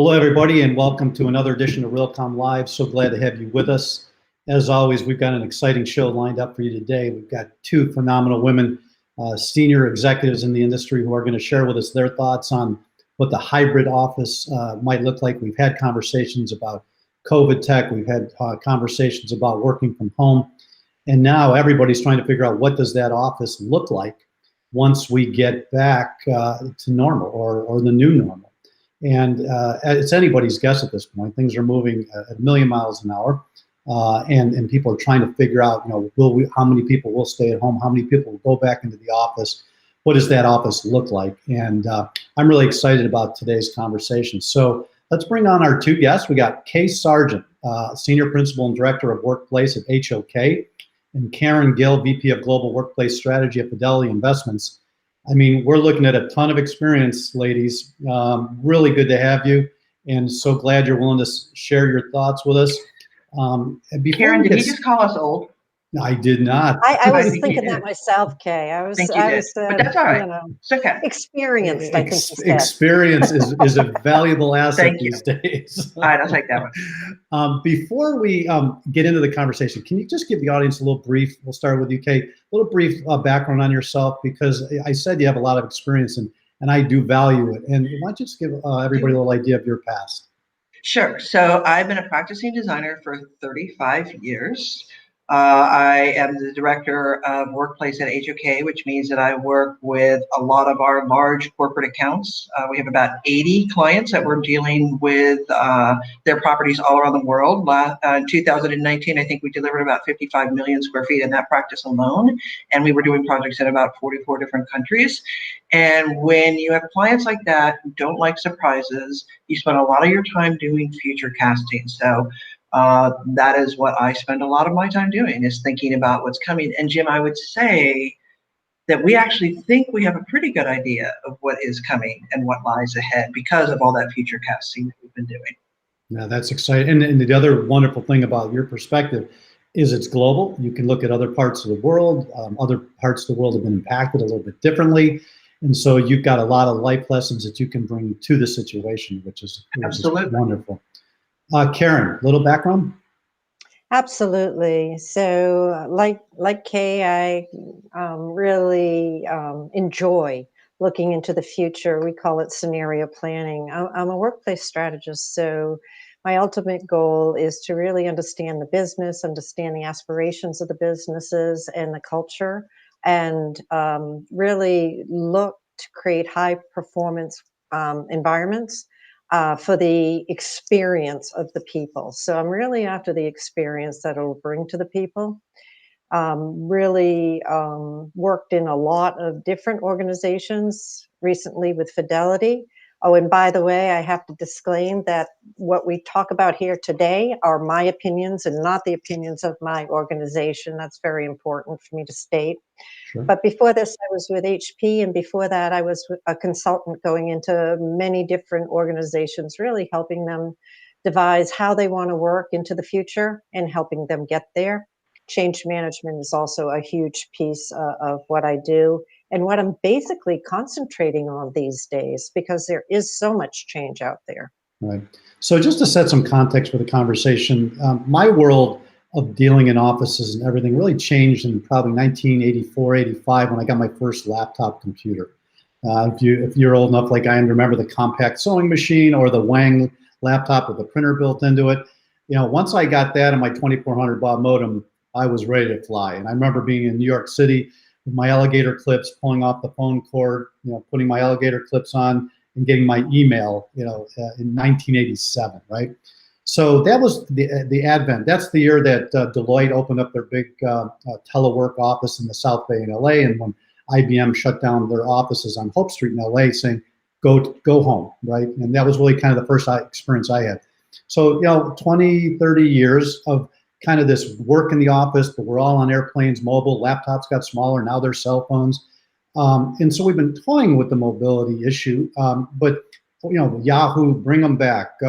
Hello, everybody, and welcome to another edition of Realcomm Live. So glad to have you with us. As always, we've got an exciting show lined up for you today. We've got two phenomenal women, senior executives in the industry, who are going to share with us their thoughts on what the hybrid office might look like. We've had conversations about COVID tech. We've had conversations about working from home. And now everybody's trying to figure out, what does that office look like once we get back to normal or the new normal? And it's anybody's guess at this point. Things are moving at a million miles an hour, and people are trying to figure out, how many people will stay at home, how many people will go back into the office, what does that office look like? And I'm really excited about today's conversation. So let's bring on our two guests. We got Kay Sargent, Senior Principal and Director of Workplace at HOK, and Karen Gill, VP of Global Workplace Strategy at Fidelity Investments. I mean, we're looking at a ton of experience, ladies. Really good to have you, and so glad you're willing to share your thoughts with us. Karen, did you just call us old? I did not. I was thinking that myself, Kay. I was, but that's all right. It's okay. Experienced, I think you said. Experience is a valuable asset these days. All right, I'll take that one. Before we get into the conversation, can you just give the audience a little brief? We'll start with you, Kay. A little brief background on yourself, because I said you have a lot of experience, and I do value it. And why don't you just give everybody a little idea of your past? Sure. So I've been a practicing designer for 35 years. I am the director of workplace at HOK, which means that I work with a lot of our large corporate accounts. We have about 80 clients that we're dealing with their properties all around the world. In 2019, I think we delivered about 55 million square feet in that practice alone, and we were doing projects in about 44 different countries. And when you have clients like that who don't like surprises, you spend a lot of your time doing future casting. So that is what I spend a lot of my time doing, is thinking about what's coming. And Jim, I would say that we actually think we have a pretty good idea of what is coming and what lies ahead because of all that future casting that we've been doing. Yeah, that's exciting. And the other wonderful thing about your perspective is it's global. You can look at other parts of the world. Other parts of the world have been impacted a little bit differently. And so you've got a lot of life lessons that you can bring to the situation, which is wonderful. Karen, a little background? Absolutely. So like Kay, I really enjoy looking into the future. We call it scenario planning. I'm a workplace strategist, so my ultimate goal is to really understand the business, understand the aspirations of the businesses and the culture, and really look to create high performance environments for the experience of the people. So I'm really after the experience that it'll bring to the people. Really worked in a lot of different organizations recently with Fidelity. Oh, and by the way, I have to disclaim that what we talk about here today are my opinions and not the opinions of my organization. That's very important for me to state. Sure. But before this, I was with HP, and before that, I was a consultant going into many different organizations, really helping them devise how they want to work into the future and helping them get there. Change management is also a huge piece of what I do, and what I'm basically concentrating on these days, because there is so much change out there. Right. So just to set some context for the conversation, my world of dealing in offices and everything really changed in probably 1984, 85, when I got my first laptop computer. If you're old enough like I am to remember the compact sewing machine or the Wang laptop with the printer built into it, once I got that and my 2400 baud modem, I was ready to fly. And I remember being in New York City with my alligator clips, pulling off the phone cord, putting my alligator clips on and getting my email, in 1987, right? So that was the advent. That's the year that Deloitte opened up their big telework office in the South Bay in LA, and when IBM shut down their offices on Hope Street in LA, saying, go home, right? And that was really kind of the first experience I had. So, 20, 30 years of kind of this work in the office, but we're all on airplanes, mobile, laptops got smaller, now they're cell phones. And so we've been toying with the mobility issue, but Yahoo, bring them back.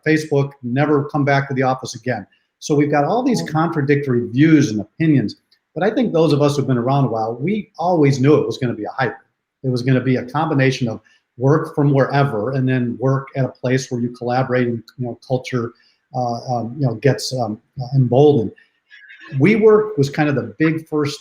Facebook, never come back to the office again. So we've got all these contradictory views and opinions. But I think those of us who've been around a while, we always knew it was going to be a hybrid. It was going to be a combination of work from wherever and then work at a place where you collaborate and culture gets emboldened. WeWork was kind of the big first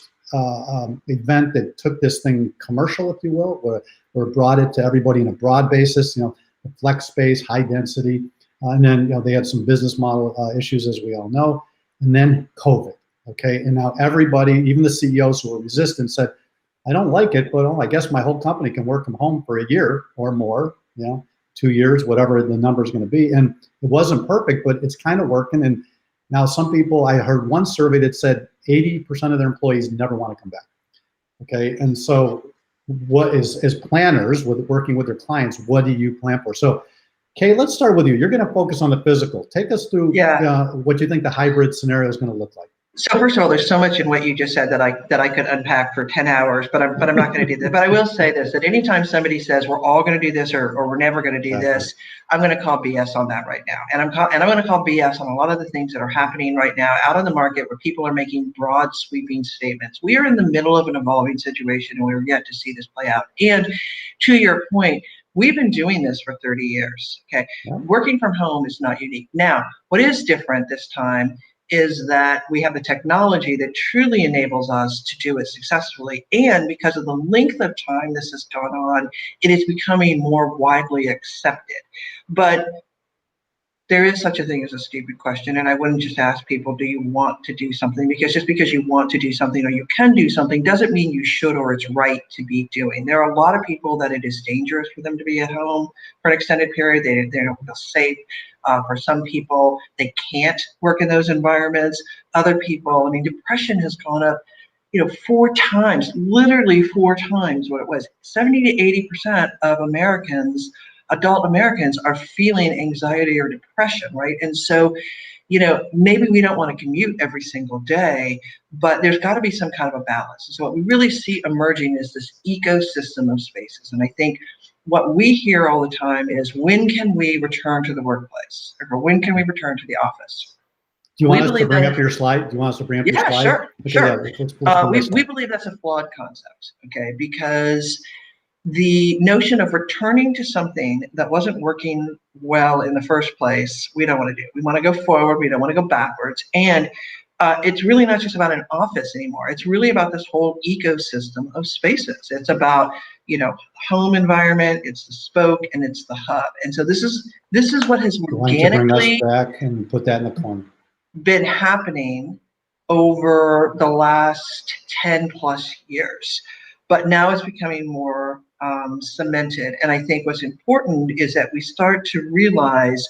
event that took this thing commercial, if you will, or brought it to everybody in a broad basis. The flex space, high density, and then they had some business model issues, as we all know, and then COVID. Okay, and now everybody, even the CEOs who were resistant, said, "I don't like it, but I guess my whole company can work from home for a year or more, 2 years, whatever the number is going to be." And it wasn't perfect, but it's kind of working. And now some people, I heard one survey that said 80% of their employees never want to come back. Okay, and so what is, as planners with working with their clients, what do you plan for? So, Kay, let's start with you. You're going to focus on the physical. Take us through what you think the hybrid scenario is going to look like. So first of all, there's so much in what you just said that I could unpack for 10 hours, but I'm not going to do that. But I will say this, that anytime somebody says we're all going to do this or we're never going to do this, I'm going to call BS on that right now. And I'm going to call BS on a lot of the things that are happening right now out in the market where people are making broad sweeping statements. We are in the middle of an evolving situation and we're yet to see this play out. And to your point, we've been doing this for 30 years. Okay. Yeah. Working from home is not unique. Now, what is different this time is that we have the technology that truly enables us to do it successfully. And because of the length of time this has gone on, it is becoming more widely accepted. But there is such a thing as a stupid question. And I wouldn't just ask people, do you want to do something? Because just because you want to do something or you can do something doesn't mean you should or it's right to be doing. There are a lot of people that it is dangerous for them to be at home for an extended period. They don't feel safe. For some people, they can't work in those environments. Other people, I mean, depression has gone up, 4 times, literally 4 times what it was. 70 to 80% of Americans, adult Americans, are feeling anxiety or depression, right? And so, maybe we don't want to commute every single day, but there's got to be some kind of a balance. And so what we really see emerging is this ecosystem of spaces. And I think what we hear all the time is, when can we return to the workplace? Or when can we return to the office? Do you want us to bring up your slide? Do you want us to bring up your slide? Sure, okay, sure. Yeah, let's we believe that's a flawed concept, okay? Because the notion of returning to something that wasn't working well in the first place, we don't want to do. We want to go forward. We don't want to go backwards. And it's really not just about an office anymore. It's really about this whole ecosystem of spaces. It's about, home environment, it's the spoke, and it's the hub. And so this is what has organically bring us back and put that in the corner. Been happening over the last 10 plus years. But now it's becoming more cemented. And I think what's important is that we start to realize,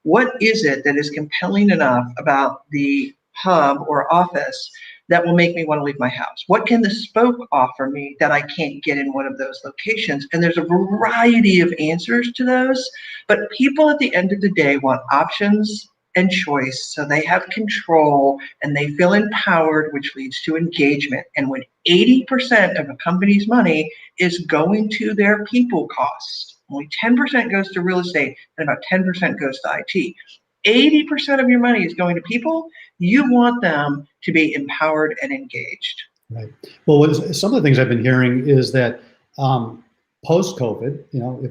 what is it that is compelling enough about the hub or office that will make me want to leave my house? What can the spoke offer me that I can't get in one of those locations? And there's a variety of answers to those, but people at the end of the day want options and choice, so they have control and they feel empowered, which leads to engagement. And when 80% of a company's money is going to their people costs, only 10% goes to real estate and about 10% goes to IT. 80% of your money is going to people. You want them to be empowered and engaged. Right. Well, some of the things I've been hearing is that post-COVID,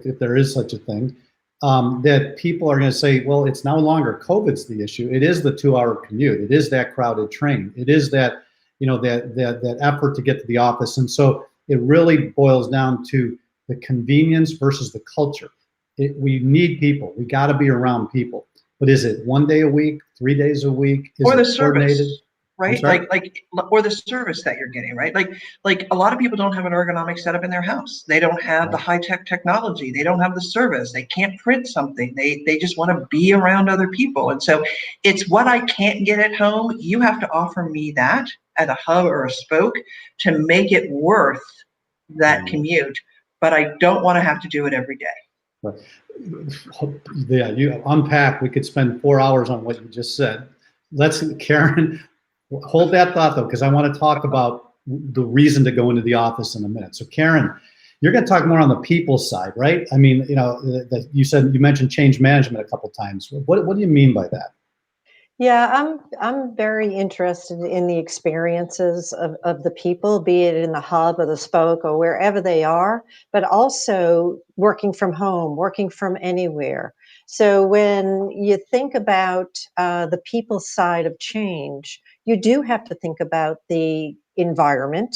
if there is such a thing, that people are going to say, well, it's no longer COVID's the issue. It is the 2-hour commute. It is that crowded train. It is that, that effort to get to the office. And so it really boils down to the convenience versus the culture. We need people. We got to be around people. But is it 1 day a week, 3 days a week? Or the service, right? Or the service that you're getting, right? Like a lot of people don't have an ergonomic setup in their house. They don't have the high-tech technology. They don't have the service. They can't print something. They just want to be around other people. And so it's what I can't get at home. You have to offer me that at a hub or a spoke to make it worth that commute. But I don't want to have to do it every day. Right. Yeah, you unpack. We could spend 4 hours on what you just said. Karen, hold that thought though, because I want to talk about the reason to go into the office in a minute. So Karen, you're going to talk more on the people side, right? I mean, you mentioned change management a couple of times. What do you mean by that? Yeah, I'm very interested in the experiences of the people, be it in the hub or the spoke or wherever they are, but also working from home, working from anywhere. So when you think about the people side of change, you do have to think about the environment.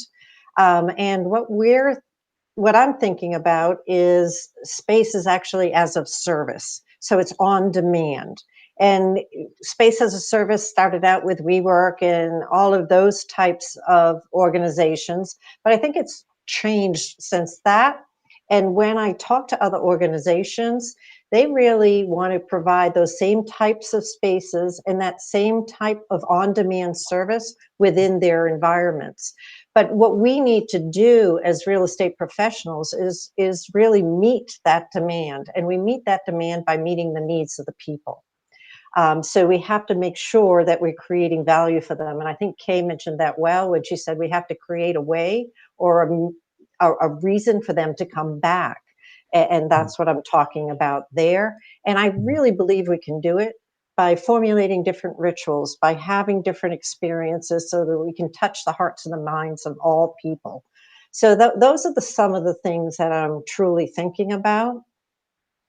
And what I'm thinking about is spaces actually as of service. So it's on demand. And space as a service started out with WeWork and all of those types of organizations. But I think it's changed since that. And when I talk to other organizations, they really want to provide those same types of spaces and that same type of on demand service within their environments. But what we need to do as real estate professionals is really meet that demand. And we meet that demand by meeting the needs of the people. So we have to make sure that we're creating value for them. And I think Kay mentioned that well when she said we have to create a way or a reason for them to come back. And that's what I'm talking about there. And I really believe we can do it by formulating different rituals, by having different experiences so that we can touch the hearts and the minds of all people. So those are some of the things that I'm truly thinking about,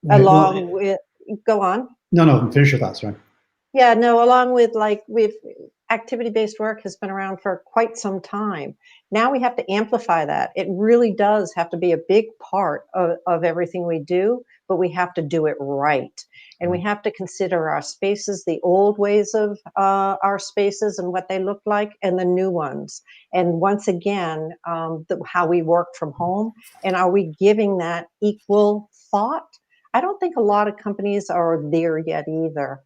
Right. along with, go on. No, finish your thoughts, right? Yeah, no, along with like activity-based work has been around for quite some time. Now we have to amplify that. It really does have to be a big part of everything we do, but we have to do it right. And we have to consider our spaces, the old ways of our spaces and what they look like, and the new ones. And once again, how we work from home, and are we giving that equal thought? I don't think a lot of companies are there yet either.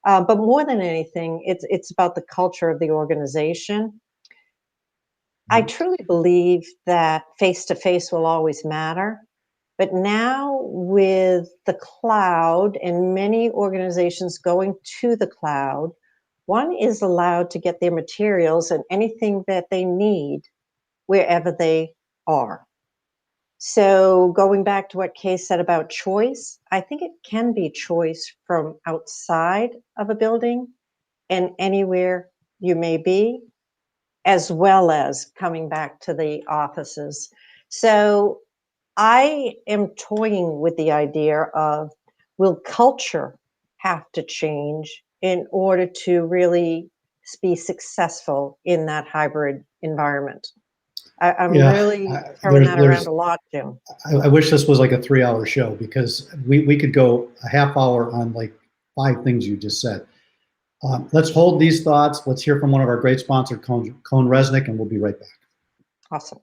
But more than anything, it's about the culture of the organization. I truly believe that face-to-face will always matter. But now with the cloud and many organizations going to the cloud, one is allowed to get their materials and anything that they need wherever they are. So going back to what Kay said about choice, I think it can be choice from outside of a building and anywhere you may be, as well as coming back to the offices. So I am toying with the idea of, will culture have to change in order to really be successful in that hybrid environment? I'm really throwing that around a lot, Jim. I wish this was like a 3-hour show, because we could go a half hour on like 5 things you just said. Let's hold these thoughts. Let's hear from one of our great sponsors, Cone Resnick, and we'll be right back. Awesome.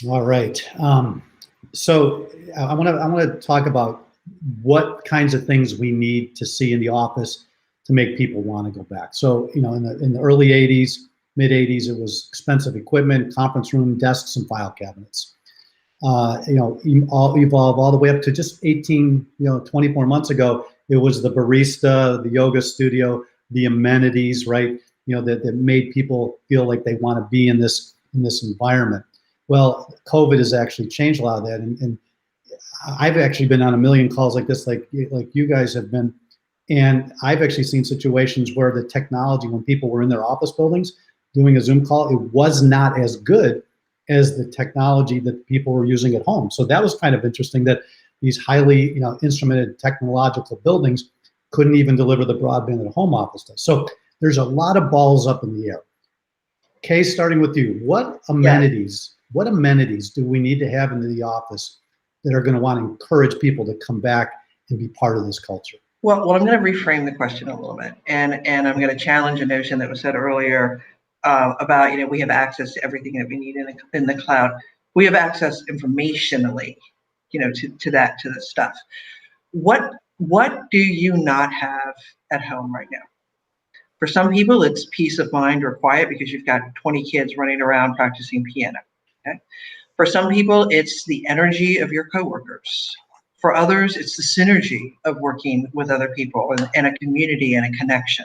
All right. So I want to talk about what kinds of things we need to see in the office to make people want to go back. So, you know, in the early 80s, mid 80s, it was expensive equipment, conference room, desks, and file cabinets. You know, all evolved all the way up to just 24 months ago. It was the barista, the yoga studio, the amenities, right? You know, that made people feel like they want to be in this environment. Well, COVID has actually changed a lot of that, and I've actually been on a million calls like this, like you guys have been, and I've actually seen situations where the technology, when people were in their office buildings doing a Zoom call, it was not as good as the technology that people were using at home. So that was kind of interesting, that these highly instrumented technological buildings couldn't even deliver the broadband that a home office does. So there's a lot of balls up in the air. Kay, starting with you, what amenities do we need to have into the office that are going to want to encourage people to come back and be part of this culture? Well, I'm going to reframe the question a little bit, and I'm going to challenge a notion that was said earlier about, we have access to everything that we need in the cloud. We have access informationally, to the stuff. What do you not have at home right now? For some people, it's peace of mind or quiet because you've got 20 kids running around practicing piano. Okay? For some people, it's the energy of your coworkers. For others, it's the synergy of working with other people and a community and a connection.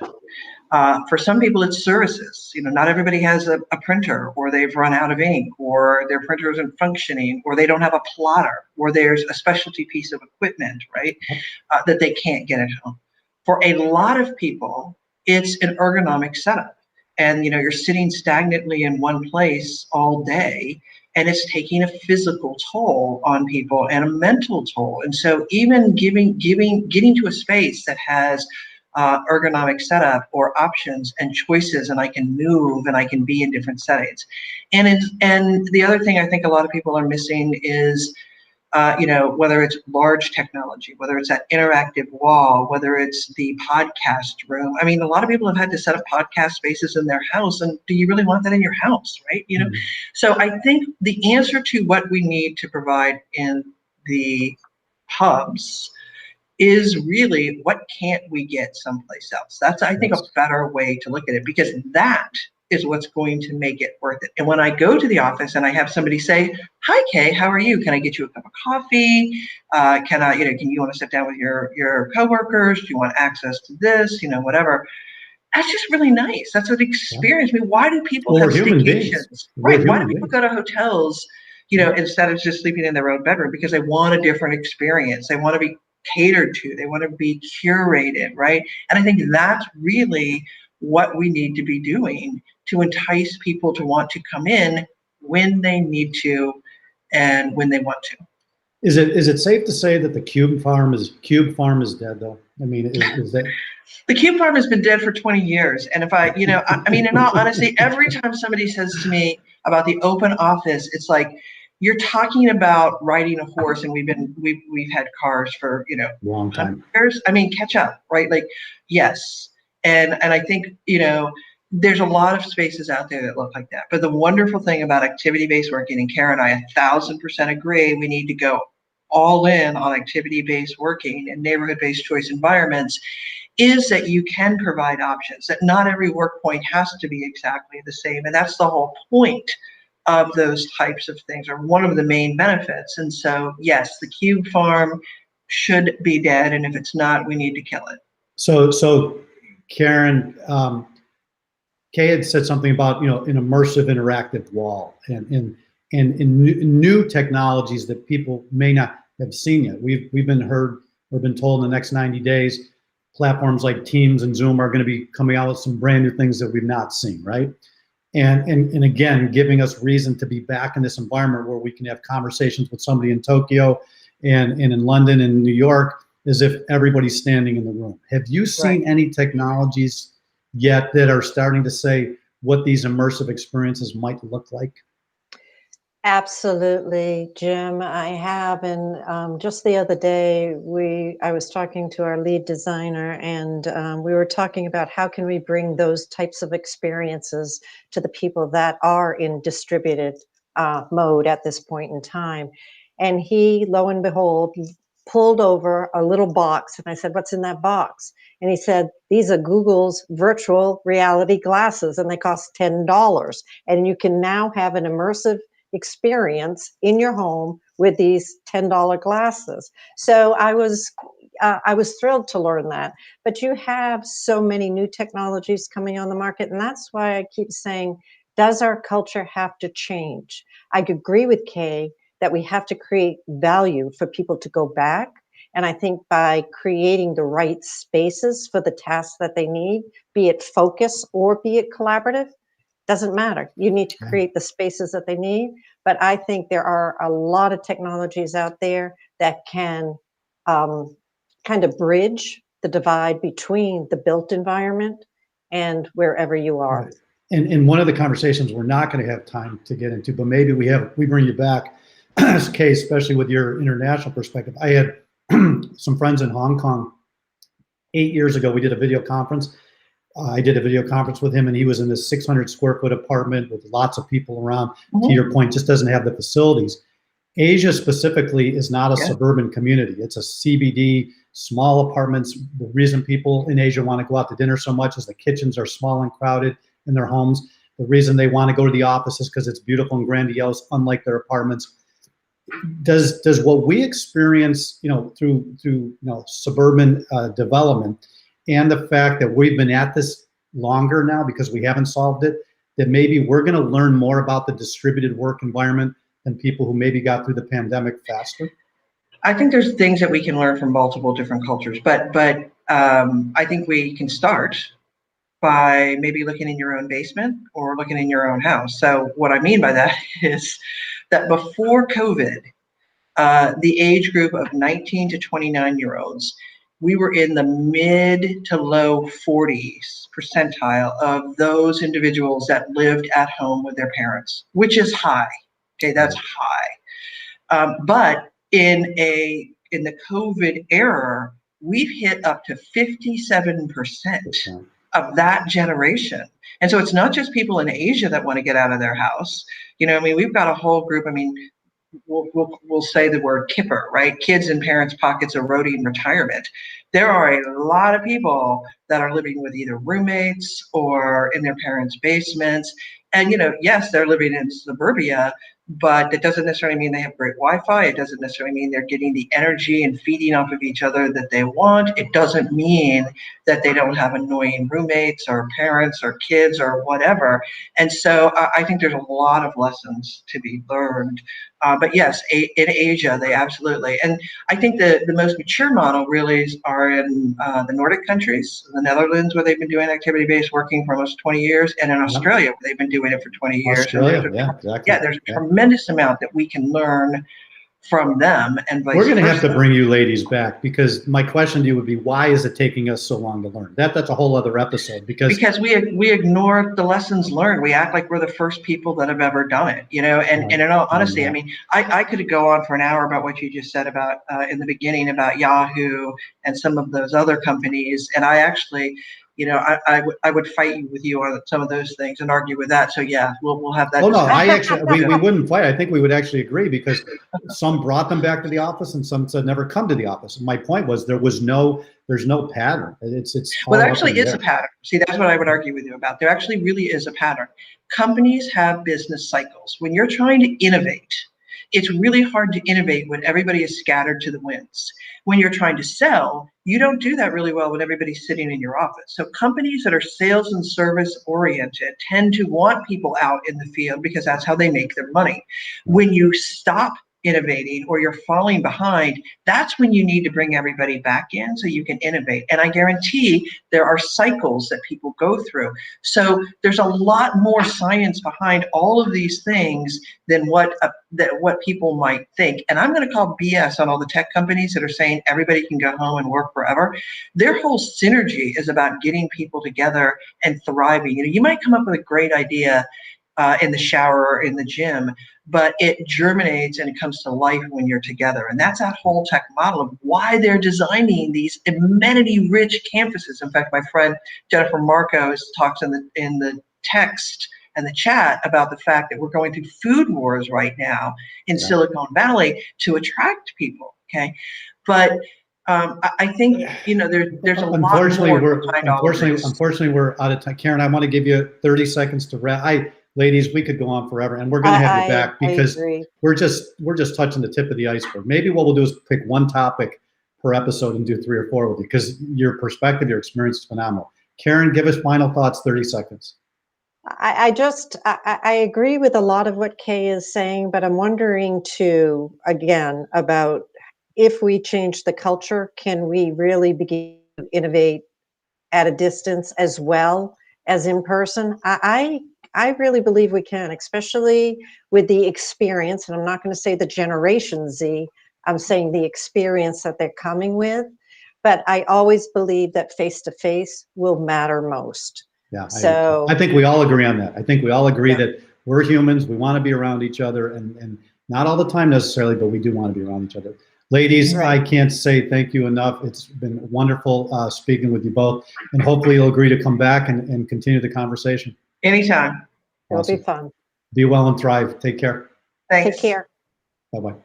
For some people, it's services. Not everybody has a printer, or they've run out of ink, or their printer isn't functioning, or they don't have a plotter, or there's a specialty piece of equipment, right, that they can't get at home. For a lot of people, it's an ergonomic setup. And you're sitting stagnantly in one place all day, and it's taking a physical toll on people and a mental toll. And so even getting to a space that has ergonomic setup or options and choices, and I can move and I can be in different settings. And the other thing I think a lot of people are missing is whether it's large technology, whether it's that interactive wall, whether it's the podcast room. I mean, a lot of people have had to set up podcast spaces in their house, and do you really want that in your house, right? So I think the answer to what we need to provide in the hubs is really, what can't we get someplace else? That's, I think, a better way to look at it, because that is what's going to make it worth it. And when I go to the office and I have somebody say, "Hi, Kay, how are you? Can I get you a cup of coffee? Can you want to sit down with your coworkers? Do you want access to this? Whatever." That's just really nice. That's an experience. I mean, why do people have staycations? Right. Why do people go to hotels, instead of just sleeping in their own bedroom? Because they want a different experience. They want to be catered to. They want to be curated, right? And I think that's really what we need to be doing to entice people to want to come in when they need to and when they want to. Is it safe to say that the Cube Farm is dead, though? I mean, is that? The Cube Farm has been dead for 20 years. And if I mean, in all honesty, every time somebody says to me about the open office, it's like, you're talking about riding a horse, and we've had cars for, Long time. years. I mean, catch up, right? Like, yes. And I think, there's a lot of spaces out there that look like that. But the wonderful thing about activity-based working, and Karen and I 1,000% agree, we need to go all in on activity-based working and neighborhood-based choice environments, is that you can provide options, that not every work point has to be exactly the same. And that's the whole point of those types of things, or one of the main benefits. And so, yes, the Cube Farm should be dead. And if it's not, we need to kill it. So Karen, Kay had said something about, an immersive interactive wall and new technologies that people may not have seen yet. We've been told in the next 90 days, platforms like Teams and Zoom are going to be coming out with some brand new things that we've not seen, right? And again, giving us reason to be back in this environment where we can have conversations with somebody in Tokyo and in London and New York as if everybody's standing in the room. Have you seen any technologies yet that are starting to say what these immersive experiences might look like? Absolutely, Jim. I have, and just the other day, I was talking to our lead designer, and we were talking about how can we bring those types of experiences to the people that are in distributed mode at this point in time. And he, lo and behold, pulled over a little box, and I said, "What's in that box?" And he said, "These are Google's virtual reality glasses, and they cost $10. And you can now have an immersive experience in your home with these $10 glasses." So I was thrilled to learn that. But you have so many new technologies coming on the market, and that's why I keep saying, does our culture have to change? I agree with Kay that we have to create value for people to go back. And I think by creating the right spaces for the tasks that they need, be it focus or be it collaborative, doesn't matter. You need to create the spaces that they need. But I think there are a lot of technologies out there that can kind of bridge the divide between the built environment and wherever you are. Right. And one of the conversations we're not going to have time to get into, but maybe we bring you back, Kay, especially with your international perspective. I had some friends in Hong Kong 8 years ago, we did a video conference. I did a video conference with him, and he was in this 600 square foot apartment with lots of people around. To your point, just doesn't have the facilities. Asia specifically is not a suburban community. It's a CBD, small apartments. The reason people in Asia want to go out to dinner so much is the kitchens are small and crowded in their homes. The reason they want to go to the office is because it's beautiful and grandiose, unlike their apartments. Does what we experience, through suburban development, and the fact that we've been at this longer now because we haven't solved it, that maybe we're going to learn more about the distributed work environment than people who maybe got through the pandemic faster? I think there's things that we can learn from multiple different cultures, but I think we can start by maybe looking in your own basement or looking in your own house. So what I mean by that is that before COVID, the age group of 19 to 29-year-olds, we were in the mid to low 40s percentile of those individuals that lived at home with their parents, which is high. Okay, that's high. But in the COVID era, we've hit up to 57% of that generation. And so it's not just people in Asia that want to get out of their house. We've got a whole group. We'll say the word kipper, right? Kids in parents' pockets eroding retirement. There are a lot of people that are living with either roommates or in their parents' basements. And, yes, they're living in suburbia, but it doesn't necessarily mean they have great Wi-Fi. It doesn't necessarily mean they're getting the energy and feeding off of each other that they want. It doesn't mean that they don't have annoying roommates or parents or kids or whatever. And so I think there's a lot of lessons to be learned. But yes, in Asia, they absolutely. And I think the most mature model really are in the Nordic countries, the Netherlands, where they've been doing activity-based working for almost 20 years, and in Australia, where they've been doing it for 20 years. Australia, exactly. Yeah, there's a tremendous amount that we can learn from them, and vice We're going to have versa. to bring you ladies back, because my question to you would be, why is it taking us so long to learn? That's a whole other episode, because we ignore the lessons learned. We act like we're the first people that have ever done it, and in all honesty, I could go on for an hour about what you just said about in the beginning about Yahoo and some of those other companies, and I actually, I would fight with you on some of those things and argue with that. So yeah, we'll have that. Oh no, we wouldn't fight. I think we would actually agree, because some brought them back to the office and some said never come to the office. And my point was there's no pattern. It's well, there actually is a pattern. See, that's what I would argue with you about. There actually really is a pattern. Companies have business cycles. When you're trying to innovate, it's really hard to innovate when everybody is scattered to the winds. When you're trying to sell, you don't do that really well when everybody's sitting in your office. So companies that are sales and service oriented tend to want people out in the field because that's how they make their money. When you stop innovating or you're falling behind, that's when you need to bring everybody back in so you can innovate. And I guarantee there are cycles that people go through. So there's a lot more science behind all of these things than what people might think. And I'm going to call BS on all the tech companies that are saying everybody can go home and work forever. Their whole synergy is about getting people together and thriving. You might come up with a great idea in the shower or in the gym, but it germinates and it comes to life when you're together. And that's that whole tech model of why they're designing these amenity-rich campuses. In fact, my friend Jennifer Marcos talks in the text and the chat about the fact that we're going through food wars right now in Silicon Valley to attract people. Okay, but I think there's a lot more behind all of this. Unfortunately, we're out of time. Karen, I want to give you 30 seconds to wrap. Ladies, we could go on forever, and we're going to have you back, because we're just touching the tip of the iceberg. Maybe what we'll do is pick one topic per episode and do 3 or 4 with you, because your perspective, your experience is phenomenal. Karen, give us final thoughts, 30 seconds. I agree with a lot of what Kay is saying, but I'm wondering too, again, about if we change the culture, can we really begin to innovate at a distance as well as in person? I really believe we can, especially with the experience, and I'm not going to say the Generation Z, I'm saying the experience that they're coming with, but I always believe that face-to-face will matter most. Yeah, so I think we all agree on that. I think we all agree that we're humans, we want to be around each other, and not all the time necessarily, but we do want to be around each other. Ladies, Right. I can't say thank you enough. It's been wonderful speaking with you both, and hopefully you'll agree to come back and continue the conversation. Anytime. It'll be Awesome. fun. Be well and thrive. Take care. Thanks. Take care. Bye-bye.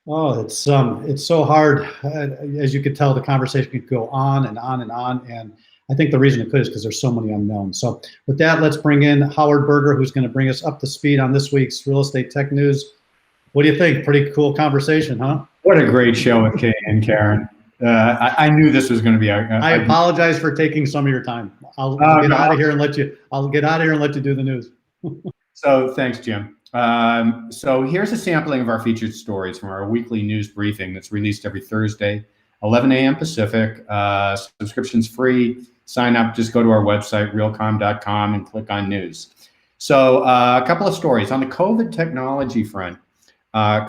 Oh, it's so hard. As you could tell, the conversation could go on and on and on, and I think the reason it could is because there's so many unknowns. So with that, let's bring in Howard Berger, who's going to bring us up to speed on this week's real estate tech news. What do you think? Pretty cool conversation, huh? What a great show with Kay and Karen. I knew this was going to be. I apologize for taking some of your time. I'll get out of here and let you. I'll get out of here and let you do the news. So thanks, Jim. So here's a sampling of our featured stories from our weekly news briefing that's released every Thursday, 11 a.m. Pacific. Subscription's free. Sign up. Just go to our website, realcomm.com, and click on news. So a couple of stories on the COVID technology front.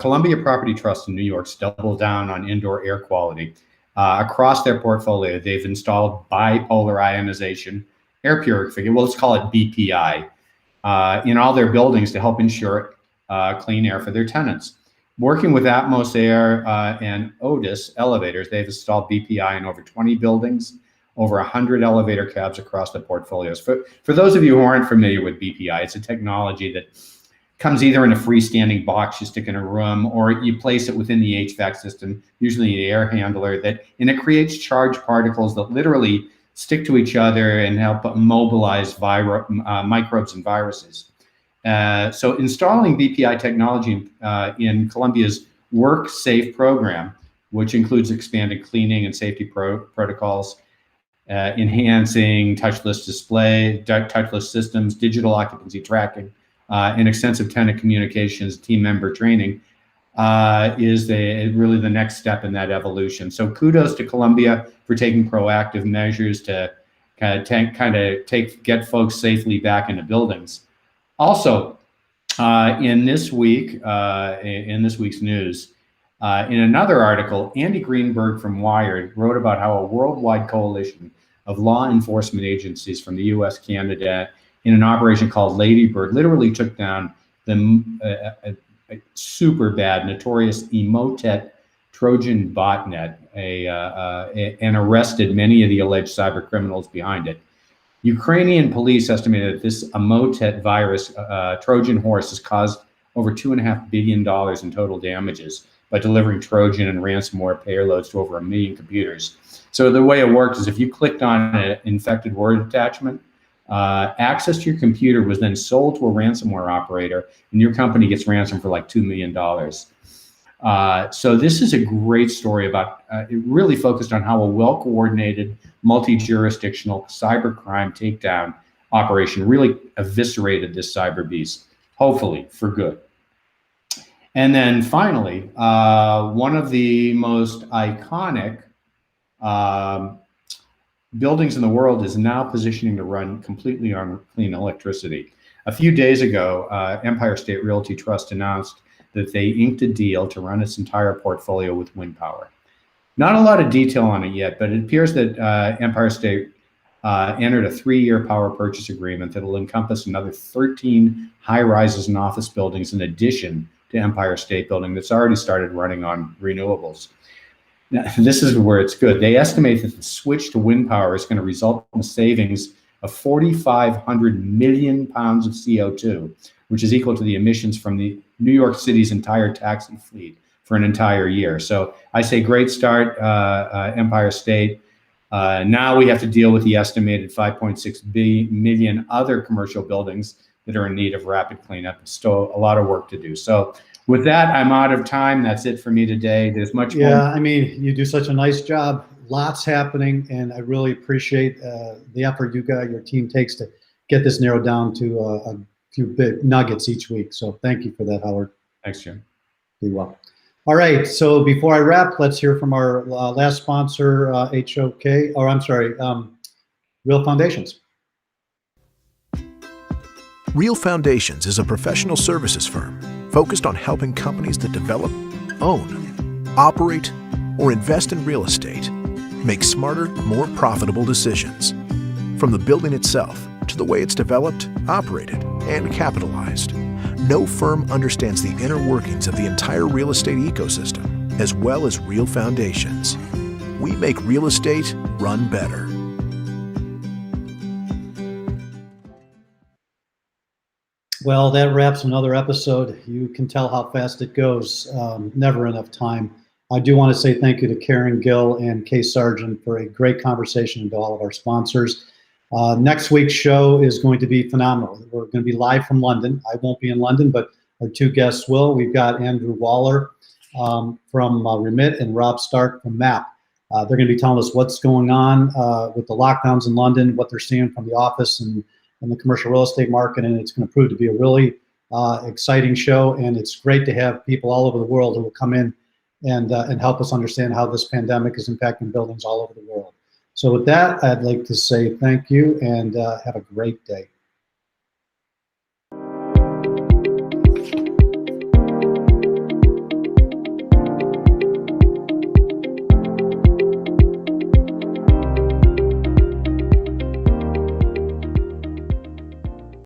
Columbia Property Trust in New York's doubled down on indoor air quality. Across their portfolio, they've installed bipolar ionization air purification. Well, let's call it BPI. In all their buildings to help ensure clean air for their tenants. Working with Atmos Air and Otis elevators, they've installed BPI in over 20 buildings, over 100 elevator cabs across the portfolios. For those of you who aren't familiar with BPI, it's a technology that comes either in a freestanding box you stick in a room, or you place it within the HVAC system, usually the air handler, and it creates charged particles that literally stick to each other and help mobilize microbes and viruses. So installing BPI technology in Columbia's Work Safe program, which includes expanded cleaning and safety protocols, enhancing touchless display, touchless systems, digital occupancy tracking, and extensive tenant communications, team member training, is really the next step in that evolution. So kudos to Columbia for taking proactive measures to get folks safely back into buildings. Also, in this week's news, in another article, Andy Greenberg from Wired wrote about how a worldwide coalition of law enforcement agencies from the U.S., Canada, in an operation called Lady Bird, literally took down the super bad, notorious Emotet Trojan botnet, and arrested many of the alleged cyber criminals behind it. Ukrainian police estimated that this Emotet virus, Trojan horse, has caused over $2.5 billion in total damages by delivering Trojan and ransomware payloads to over 1 million computers. So the way it worked is if you clicked on an infected Word attachment, access to your computer was then sold to a ransomware operator, and your company gets ransomed for like $2 million. So this is a great story about, it really focused on how a well-coordinated, multi-jurisdictional cybercrime takedown operation really eviscerated this cyber beast, hopefully for good. And then finally, one of the most iconic buildings in the world is now positioning to run completely on clean electricity. A few days ago, Empire State Realty Trust announced that they inked a deal to run its entire portfolio with wind power. Not a lot of detail on it yet, but it appears that Empire State entered a 3-year power purchase agreement that will encompass another 13 high-rises and office buildings in addition to Empire State Building that's already started running on renewables. Now, this is where it's good. They estimate that the switch to wind power is going to result in savings of 4,500 million pounds of CO2, which is equal to the emissions from the New York City's entire taxi fleet for an entire year. So I say great start, Empire State. Now we have to deal with the estimated 5.6 million other commercial buildings that are in need of rapid cleanup. Still a lot of work to do. So with that, I'm out of time. That's it for me today. There's much more. Yeah, I mean, you do such a nice job. Lots happening, and I really appreciate the effort your team takes to get this narrowed down to a few big nuggets each week. So thank you for that, Howard. Thanks, Jim. Be well. All right, so before I wrap, let's hear from our last sponsor, Real Foundations. Real Foundations is a professional services firm focused on helping companies that develop, own, operate, or invest in real estate make smarter, more profitable decisions. From the building itself to the way it's developed, operated, and capitalized, no firm understands the inner workings of the entire real estate ecosystem as well as real foundations. We make real estate run better. Well, that wraps another episode. You can tell how fast it goes. Never enough time. I do want to say thank you to Karen Gill and Kay Sargent for a great conversation, and to all of our sponsors. Next week's show is going to be phenomenal. We're going to be live from London. I won't be in London, but our two guests will. We've got Andrew Waller from Remit and Rob Stark from MAP. They're going to be telling us what's going on with the lockdowns in London, what they're seeing from the office and the commercial real estate market, and it's going to prove to be a really exciting show. And it's great to have people all over the world who will come in and help us understand how this pandemic is impacting buildings all over the world. So with that, I'd like to say thank you and have a great day.